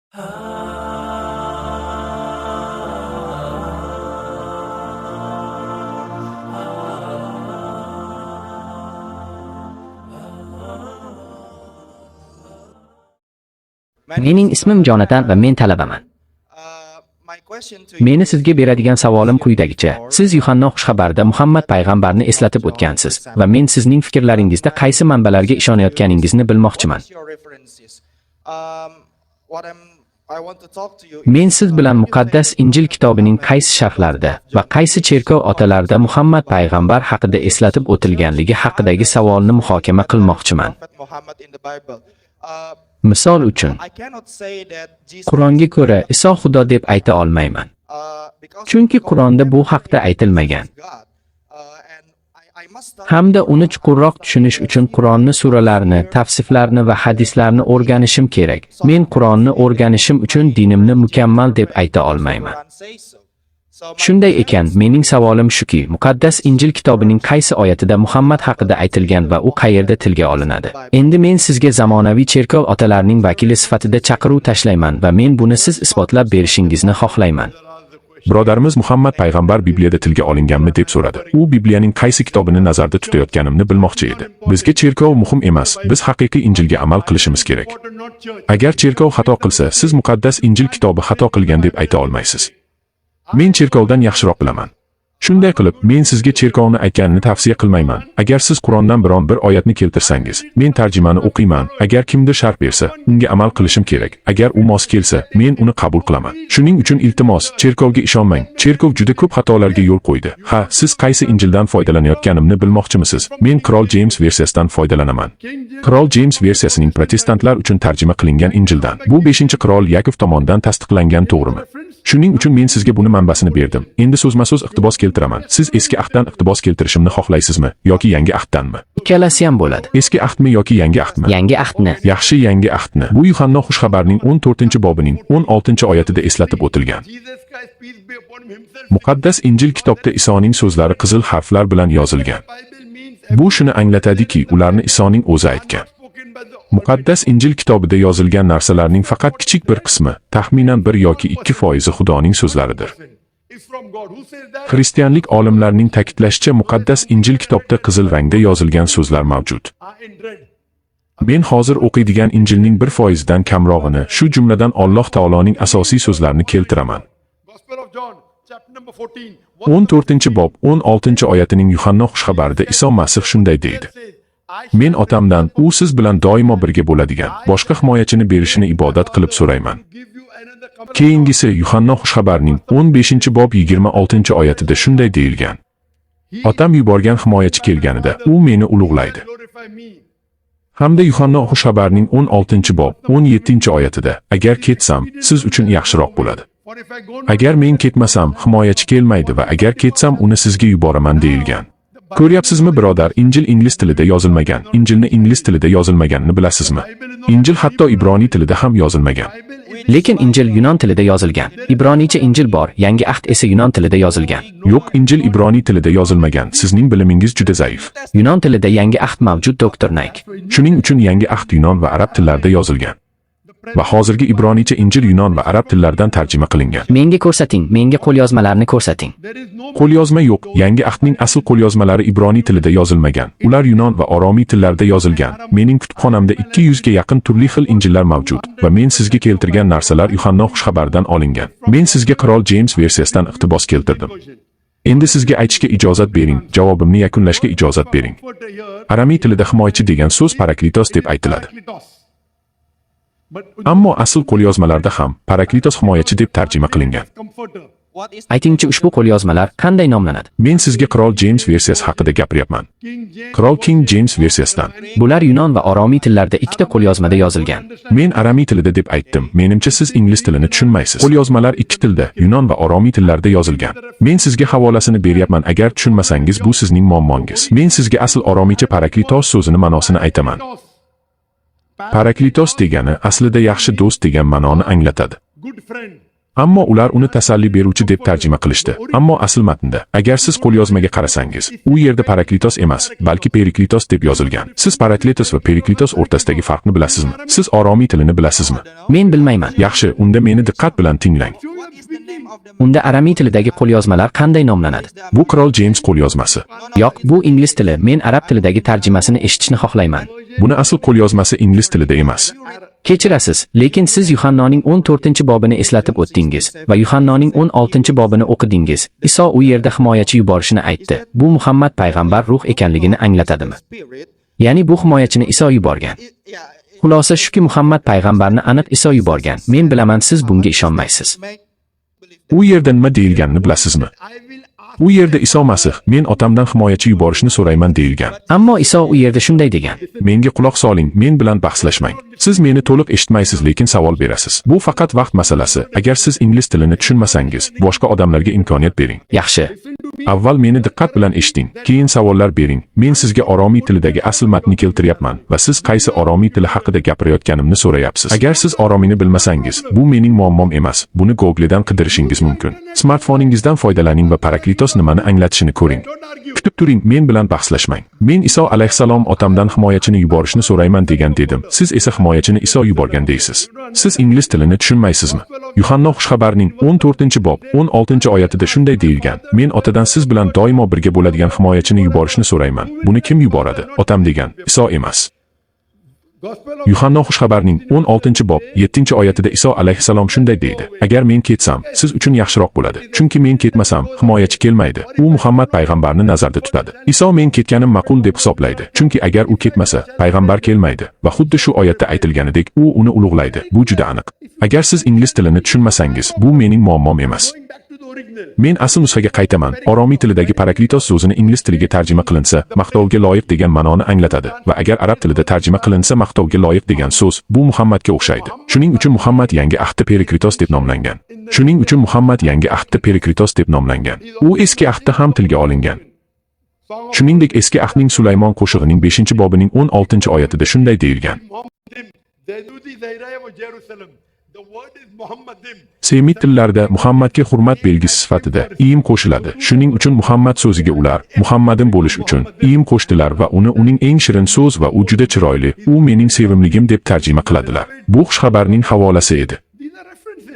Mening ismim Jonatan va men talabaman. Meni sizga beradigan savolim quyidagicha. Siz Yuhanna xushxabarida Muhammad payg'ambarni eslatib o'tgansiz va men sizning fikrlaringizda qaysi manbalarga ishonayotganingizni bilmoqchiman. Men siz bilan muqaddas Injil kitobining qaysi sharhlarida va qaysi cherkov otalarida Muhammad payg'ambar haqida eslatib o'tilganligi haqidagi savolni muhokama qilmoqchiman. Misol uchun, Qur'onga ko'ra Iso Xudo deb ayta olmayman. Chunki Qur'onda bu haqda aytilmagan. Hamda uni chuqurroq tushunish uchun Qur'onni suralarni, tafsirlarni va hadislarni o'rganishim kerak. Men Qur'onni o'rganishim uchun dinimni mukammal deb ayta olmayman. Shunday ekan, mening savolim shuki, muqaddas Injil kitobining qaysi oyatida Muhammad haqida aytilgan va u qayerda tilga olinadi? Endi men sizga zamonaviy cherkov otalarining vakili sifatida chaqiruv tashlayman va men buni siz isbotlab berishingizni xohlayman. Birodarimiz Muhammad payg'ambar Bibliyada tilga olinganmi deb so'radi. U Bibliyaning qaysi kitobini nazarda tutayotganimni bilmoqchi edi. Bizga cherkov muhim emas, biz haqiqiy Injilga amal qilishimiz kerak. Agar cherkov xato qilsa, siz muqaddas Injil kitobi xato qilgan deb ayta olmaysiz. Men cherkovdan yaxshiroq bilaman. Shunday qilib, men sizga cherkovni aytganini tavsiya qilmayman. Agar siz Qur'ondan biron bir oyatni keltirsangiz, men tarjimani o'qiyman. Agar kimdir sharh bersa, unga amal qilishim kerak. Agar u mos kelsa, men uni qabul qilaman. Shuning uchun iltimos, cherkovga ishonmang. Cherkov juda ko'p xatolarga yo'l qo'ydi. Ha, siz qaysi Injildan foydalanayotganimni bilmoqchimisiz? Men Qirol James versiyasidan foydalanaman. Qirol James versiyasining protestantlar uchun tarjima qilingan Injildan. Bu 5-qirol Yakov tomonidan tasdiqlangan, to'g'rimi? Shuning uchun men sizga buni manbasini berdim. Endi so'zma-so'z iqtibos keltiraman. Siz eski ahddan iqtibos keltirishimni xohlaysizmi yoki yangi ahddanmi? Ikkalasi ham bo'ladi. Eski ahdmi yoki yangi ahdmi? Yangi ahdni. Yaxshi, yangi ahdni. Bu Yuhanna xushxabarning 14-bobining 16-oyatida eslatib o'tilgan. Muqaddas Injil kitobda Isoning so'zlari qizil harflar bilan yozilgan. Bu shuni anglatadiki, ularni Isoning o'zi aytgan. Muqaddas Injil kitobida yozilgan narsalarning faqat kichik bir qismi, taxminan 1 yoki 2% Xudoning so'zlaridir. Xristianlik olimlarining ta'kidlashicha, muqaddas Injil kitobda qizil rangda yozilgan so'zlar mavjud. Men hozir o'qiydigan Injilning 1% dan kamrog'ini, shu jumladan Alloh taoloning asosiy so'zlarini keltiraman. 14-bob 16-oyatining Yuhanna xushxabarida Iso Masih shunday deydi: Men otamdan, u siz bilan doimo birga bo'ladigan, boshqa himoyachini berishini ibodat qilib so'rayman. Keyingisi Yuhanna xushxabarning 15-bob 26-oyatida shunday deyilgan: Otam yuborgan himoyachi kelganida, u meni ulug'laydi. Hamda Yuhanna xushxabarning 16-bob 17-oyatida: Agar ketsam, siz uchun yaxshiroq bo'ladi. Agar men ketmasam, himoyachi kelmaydi va agar ketsam, uni sizga yuboraman deyilgan. Ko'ryapsizmi birodar, Injil ingliz tilida yozilmagan. Injilni ingliz tilida yozilmaganini bilasizmi? Injil hatto ibroniy tilida ham yozilmagan. Lekin Injil yunon tilida yozilgan. Ibroniycha Injil bor, yangi ahd esa yunon tilida yozilgan. Yo'q, Injil ibroniy tilida yozilmagan. Sizning bilimingiz juda zaif. Yunon tilida yangi ahd mavjud, doktor Nayk. Shuning uchun yangi ahd yunon va arab tillarida yozilgan. Va hozirgi ibroniycha Injil yunon va arab tillaridan tarjima qilingan. Menga ko'rsating, menga qo'lyozmalarni ko'rsating. Qo'lyozma yo'q. Yangi ahdning asl qo'lyozmalari ibroniy tilida yozilmagan. Ular yunon va oromiy tillarida yozilgan. Mening kutubxonamda 200 ga yaqin turli xil injillar mavjud va men sizga keltirgan narsalar Yuhanna xushxabardan olingan. Men sizga Qirol James versiyasidan iqtibos keltirdim. Endi sizga aytishga ijozat bering, javobimni yakunlashga ijozat bering. Aramiy tilida himoyachi degan so'z paraklitos deb aytiladi. Ammo asl qo'lyozmalarda ham paraklitos himoyachi deb tarjima qilingan. Aytingchi, ushbu qo'lyozmalar qanday nomlanadi? Men sizga Qirol James versiyasi haqida gapiryapman. Qirol King James versiyasidan. Bular yunon va oromiy tillarda ikkita qo'lyozmada yozilgan. Men aramiy tilida deb aytdim. Menimcha siz ingliz tilini tushunmaysiz. Qo'lyozmalar ikki tilda, yunon va oromiy tillarda yozilgan. Men sizga havolasini beryapman. Agar tushunmasangiz, bu sizning muammongiz. Men sizga asl oromiycha paraklitos so'zini ma'nosini aytaman. Paraklitos degani aslida yaxshi do'st degan ma'noni anglatadi. Ammo ular uni tasalli beruvchi deb tarjima qilishdi. Ammo asl matnda, agar siz qo'lyozmaga qarasangiz, u yerda Paraklitos emas, balki Periklitos deb yozilgan. Siz Paraklitos va Periklitos o'rtasidagi farqni bilasizmi? Siz oromiy tilini bilasizmi? Men bilmayman. Yaxshi, unda meni diqqat bilan tinglang. Unda aramiy tilidagi qo'lyozmalar qanday nomlanadi? Bu qirol James qo'lyozmasi. Yo'q, bu ingliz tili. Men arab tilidagi tarjimasini eshitishni xohlayman. Buni asl qo'lyozmasi ingliz tilida emas. Kechirasiz, lekin siz Yuhannoning 14-bobini eslatib o'tdingiz va Yuhannoning 16-bobini o'qidingiz. Iso u yerda himoyachi yuborishini aytdi. Bu Muhammad payg'ambar ruh ekanligini anglatadimi? Ya'ni bu himoyachini Iso yuborgan. Xulosa shuki, Muhammad payg'ambarni aniq Iso yuborgan. Men bilaman, siz bunga ishonmaysiz. U yerda nima deyilganini bilasizmi? U yerda Iso Masih, men otamdan himoyachi yuborishni so'rayman deyilgan. Ammo Iso u yerda shunday degan. Menga quloq soling, men bilan bahslashmang. Siz meni to'liq eshitmaysiz, lekin savol berasiz. Bu faqat vaqt masalasi. Agar siz ingliz tilini tushunmasangiz, boshqa odamlarga imkoniyat bering. Yaxshi. Avval meni diqqat bilan eshiting, keyin savollar bering. Men sizga oromiy tilidagi asl matnni keltiryapman va siz qaysi oromiy tili haqida gapirayotganimni so'rayapsiz. Agar siz oromiyni bilmasangiz, bu mening muammom emas. Buni Google'dan qidirishingiz mumkin. Smartfoningizdan foydalaning va Paraklitos nimani anglatishini ko'ring. Kutib turing, men bilan bahslashmang. Men Iso alayhissalom otamdan himoyachini yuborishni so'rayman degan dedim. Siz esa himoyachini Iso yuborgan deysiz. Siz ingliz tilini tushunmaysizmi? Yuhanno xushxabarning 14-bob 16-oyatida shunday deyilgan. Men otadan siz bilan doimo birga bo'ladigan himoyachini yuborishni so'rayman. Buni kim yuboradi? Otam degan, Iso emas. Yuhanno xushxabarning 16-bob 7-oyatida Iso alayhissalom shunday deydi. Agar men ketsam, siz uchun yaxshiroq bo'ladi. Chunki men ketmasam, himoyachi kelmaydi. U Muhammad payg'ambarni nazarda tutadi. Iso men ketganim ma'qul deb hisoblaydi. Chunki agar u ketmasa, payg'ambar kelmaydi va xuddi shu oyatda aytilganidek, u uni ulug'laydi. Bu juda aniq. Agar siz ingliz tilini tushunmasangiz, bu mening muammom emas. Men asl nusxaga qaytaman. Oromiy tilidagi Paraklitos so'zini ingliz tiliga tarjima qilinsa, maqtovga loyiq degan ma'noni anglatadi va agar arab tilida tarjima qilinsa, maqtovga loyiq degan so'z bu Muhammadga o'xshaydi. Shuning uchun Muhammad yangi ahdda Periklitos deb nomlangan. Shuning uchun Muhammad yangi ahdda Periklitos deb nomlangan. U eski ahdda ham tilga olingan. Shuningdek, eski ahdning Sulaymon qo'shig'ining 5-bobining 16-oyatida shunday deyilgan. Semit tillarda Muhammadga hurmat belgisi sifatida iyim qo'shiladi. Shuning uchun Muhammad so'ziga ular Muhammadim bo'lish uchun iyim qo'shdilar va uni uning eng shirin so'z va u juda chiroyli, u mening sevimligim deb tarjima qiladilar. Bu xushxabarning havolasi edi.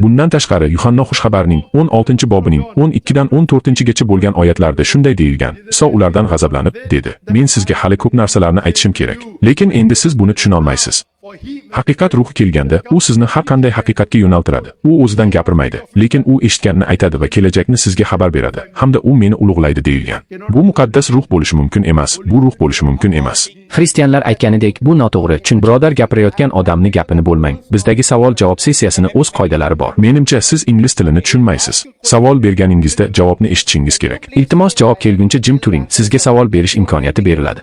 Bundan tashqari, Yuhanno xushxabarning 16-bobining 12dan 14gacha bo'lgan oyatlarda shunday deyilgan. Iso ulardan g'azablanib dedi: "Men sizga hali ko'p narsalarni aytishim kerak, lekin endi siz buni tushuna olmaysiz." Haqiqat ruhi kelganda, u sizni har qanday haqiqatga yo'naltiradi. U o'zidan gapirmaydi, lekin u eshitganini aytadi va kelajakni sizga xabar beradi, hamda u meni ulug'laydi deyilgan. Bu muqaddas ruh bo'lishi mumkin emas, bu ruh bo'lishi mumkin emas. Xristianlar aytganidek, bu noto'g'ri. Chunki birodar gapirayotgan odamni gapini bo'lmang. Bizdagi savol-javob sessiyasini o'z qoidalari bor. Menimcha siz ingliz tilini tushunmaysiz. Savol berganingizda javobni eshitishingiz kerak. Iltimos, javob kelguncha jim turing. Sizga savol berish imkoniyati beriladi.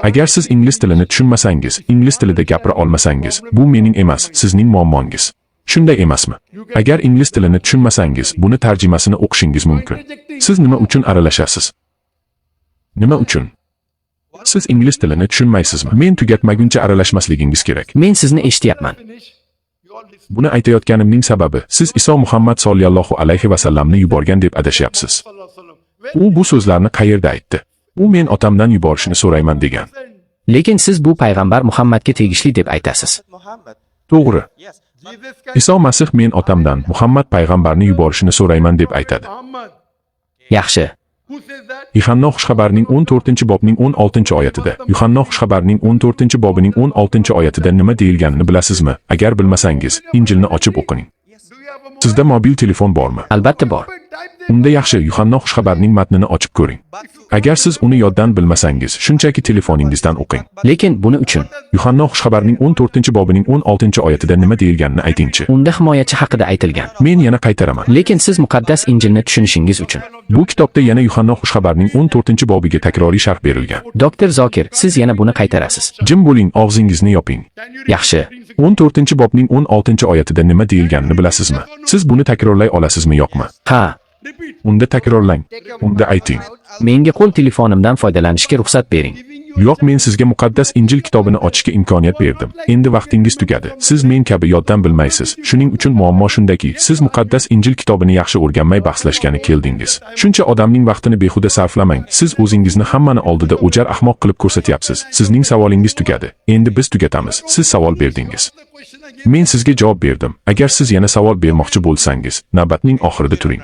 Agar siz ingliz tilini tushunmasangiz, ingliz tilida gapira olmasangiz, bu mening emas, sizning muammongiz. Shunday emasmi? Agar ingliz tilini tushunmasangiz, buni tarjimasini o'qishingiz mumkin. Siz nima uchun aralashasiz? Nima uchun? Siz ingliz tilini tushunmaysizmi? Men tugatmaguncha aralashmasligingiz kerak. Men sizni eshityapman. Buni aytayotganimning sababi, siz Iso Muhammad sollallohu alayhi va sallamni yuborgan deb adashyapsiz. U bu so'zlarni qayerda aytdi? U men otamdan yuborishni so'rayman degan. Lekin siz bu payg'ambar Muhammadga tegishli deb aytasiz. To'g'ri. Iso Masih men otamdan Muhammad payg'ambarni yuborishni so'rayman deb aytadi. Yaxshi. Yuhanno xushxabarning 14-bobining 16-oyatida, Yuhanno xushxabarning 14-bobining 16-oyatida nima deyilganini bilasizmi? Agar bilmasangiz, Injilni ochib o'qining. Sizda mobil telefon bormi? Albatta bor. Unda yaxshi, Yuhanno xushxabarning matnini ochib ko'ring. Agar siz uni yoddan bilmasangiz, shunchaki telefoningizdan o'qing. Lekin buni uchun Yuhanno xushxabarning 14-bobining 16-oyatida nima deyilganini aytingchi. unda himoyachi haqida aytilgan. Men yana qaytaraman. Lekin siz muqaddas Injilni tushunishingiz uchun. Bu kitobda yana Yuhanno xushxabarning 14-bobiga takroriy sharh berilgan. Doktor Zokir, siz yana buni qaytarasiz. Jim bo'ling, og'zingizni yoping. Yaxshi. 14-bobning 16-oyatida nima deyilganini bilasizmi? Siz buni takrorlay olasizmi yo'qmi? Ha. Unda takrorlang. Unda ayting. Menga qo'l telefonimdan foydalanishga ruxsat bering. Yo'q, men sizga muqaddas Injil kitobini ochishga imkoniyat berdim. Endi vaqtingiz tugadi. Siz men kabi yoddan bilmaysiz. Shuning uchun muammo shundaki, siz muqaddas Injil kitobini yaxshi o'rganmay bahslashgani keldingiz. Shuncha odamning vaqtini behuda sarflamang. Siz o'zingizni hammani oldida o'jar ahmoq qilib ko'rsatyapsiz. Sizning savolingiz tugadi. Endi biz tugatamiz. Siz savol berdingiz. Men sizga javob berdim. Agar siz yana savol bermoqchi bo'lsangiz, navbatning oxirida turing.